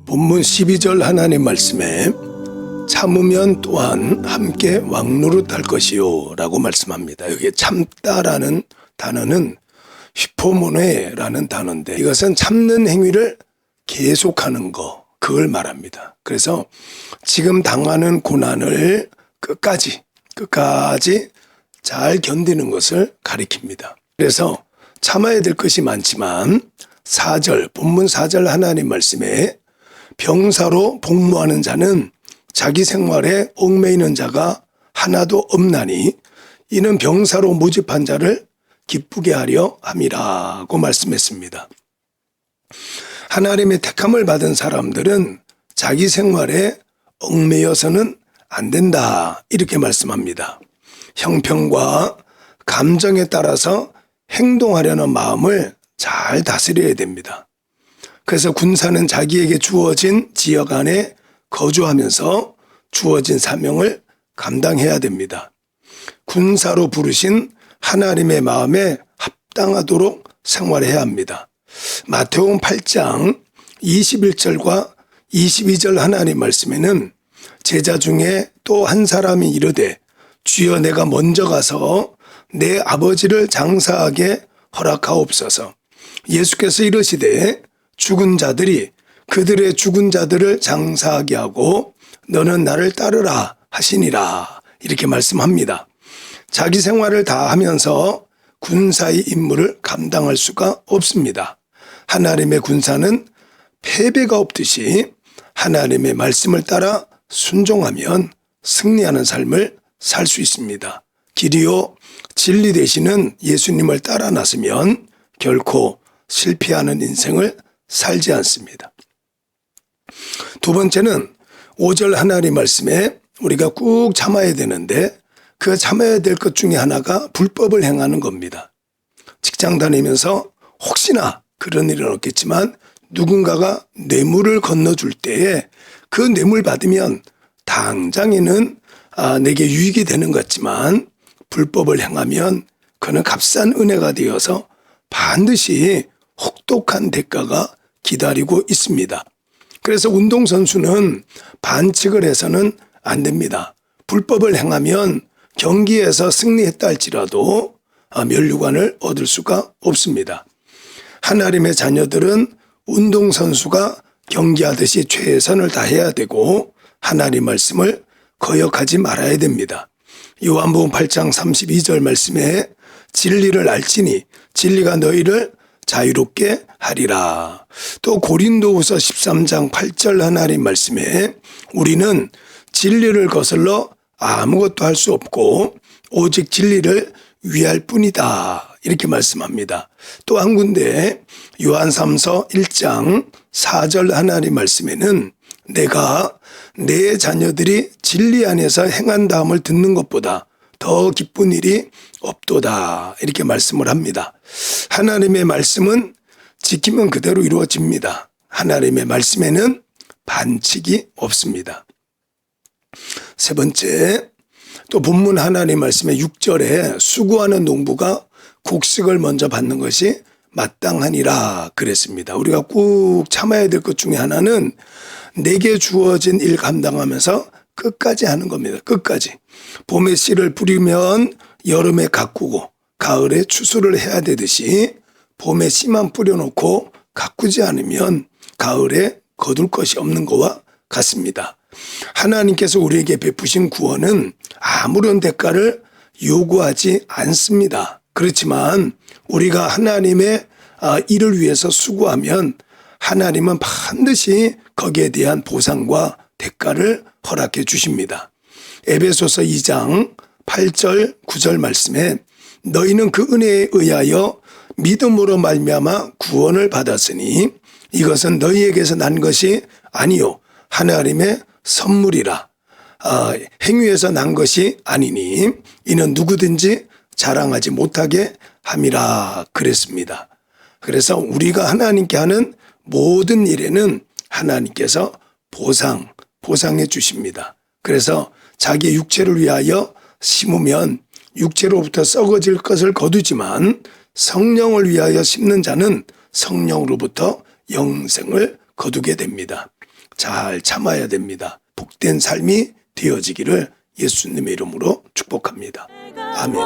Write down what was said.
본문 12절 하나님 말씀에 참으면 또한 함께 왕노릇할 것이요 라고 말씀합니다. 여기 참다라는 단어는 휘포모네라는 단어인데 이것은 참는 행위를 계속하는 거, 그걸 말합니다. 그래서 지금 당하는 고난을 끝까지 잘 견디는 것을 가리킵니다. 그래서 참아야 될 것이 많지만 본문 4절 하나님 말씀에 병사로 복무하는 자는 자기 생활에 얽매이는 자가 하나도 없나니 이는 병사로 모집한 자를 기쁘게 하려 함이라고 말씀했습니다. 하나님의 택함을 받은 사람들은 자기 생활에 얽매여서는 안 된다, 이렇게 말씀합니다. 형편과 감정에 따라서 행동하려는 마음을 잘 다스려야 됩니다. 그래서 군사는 자기에게 주어진 지역 안에 거주하면서 주어진 사명을 감당해야 됩니다. 군사로 부르신 하나님의 마음에 합당하도록 생활해야 합니다. 마태복음 8장 21절과 22절 하나님 말씀에는 제자 중에 또 한 사람이 이르되 주여 내가 먼저 가서 내 아버지를 장사하게 허락하옵소서. 예수께서 이르시되 죽은 자들이 그들의 죽은 자들을 장사하게 하고 너는 나를 따르라 하시니라, 이렇게 말씀합니다. 자기 생활을 다 하면서 군사의 임무를 감당할 수가 없습니다. 하나님의 군사는 패배가 없듯이 하나님의 말씀을 따라 순종하면 승리하는 삶을 살 수 있습니다. 길이요 진리 되시는 예수님을 따라 나서면 결코 실패하는 인생을 살지 않습니다. 두 번째는 5절 하나님 말씀에 우리가 꾹 참아야 되는데 그 참아야 될 것 중에 하나가 불법을 행하는 겁니다. 직장 다니면서 혹시나 그런 일은 없겠지만 누군가가 뇌물을 건너줄 때에 그 뇌물 받으면 당장에는 내게 유익이 되는 것 같지만 불법을 행하면 그는 값싼 은혜가 되어서 반드시 혹독한 대가가 기다리고 있습니다. 그래서 운동선수는 반칙을 해서는 안 됩니다. 불법을 행하면 경기에서 승리했다 할지라도 면류관을 얻을 수가 없습니다. 하나님의 자녀들은 운동선수가 경기하듯이 최선을 다해야 되고 하나님 말씀을 거역하지 말아야 됩니다. 요한복음 8장 32절 말씀에 진리를 알지니 진리가 너희를 자유롭게 하리라. 또 고린도후서 13장 8절 하나님 말씀에 우리는 진리를 거슬러 아무것도 할 수 없고 오직 진리를 위할 뿐이다, 이렇게 말씀합니다. 또 한 군데 요한3서 1장 4절 하나님 말씀에는 내가 내 자녀들이 진리 안에서 행한다함을 듣는 것보다 더 기쁜 일이 없도다, 이렇게 말씀을 합니다. 하나님의 말씀은 지키면 그대로 이루어집니다. 하나님의 말씀에는 반칙이 없습니다. 세 번째, 또 본문 하나님 말씀에 6절에 수고하는 농부가 곡식을 먼저 받는 것이 마땅하니라 그랬습니다. 우리가 꾹 참아야 될 것 중에 하나는 내게 주어진 일 감당하면서 끝까지 하는 겁니다. 끝까지. 봄에 씨를 뿌리면 여름에 가꾸고 가을에 추수를 해야 되듯이 봄에 씨만 뿌려놓고 가꾸지 않으면 가을에 거둘 것이 없는 것과 같습니다. 하나님께서 우리에게 베푸신 구원은 아무런 대가를 요구하지 않습니다. 그렇지만 우리가 하나님의 일을 위해서 수고하면 하나님은 반드시 거기에 대한 보상과 대가를 허락해 주십니다. 에베소서 2장 8절 9절 말씀에 너희는 그 은혜에 의하여 믿음으로 말미암아 구원을 받았으니 이것은 너희에게서 난 것이 아니요 하나님의 선물이라. 행위에서 난 것이 아니니 이는 누구든지 자랑하지 못하게 함이라 그랬습니다. 그래서 우리가 하나님께 하는 모든 일에는 하나님께서 보상해 주십니다. 그래서 자기 육체를 위하여 심으면 육체로부터 썩어질 것을 거두지만 성령을 위하여 심는 자는 성령으로부터 영생을 거두게 됩니다. 잘 참아야 됩니다. 복된 삶이 되어지기를 예수님의 이름으로 축복합니다. 아멘.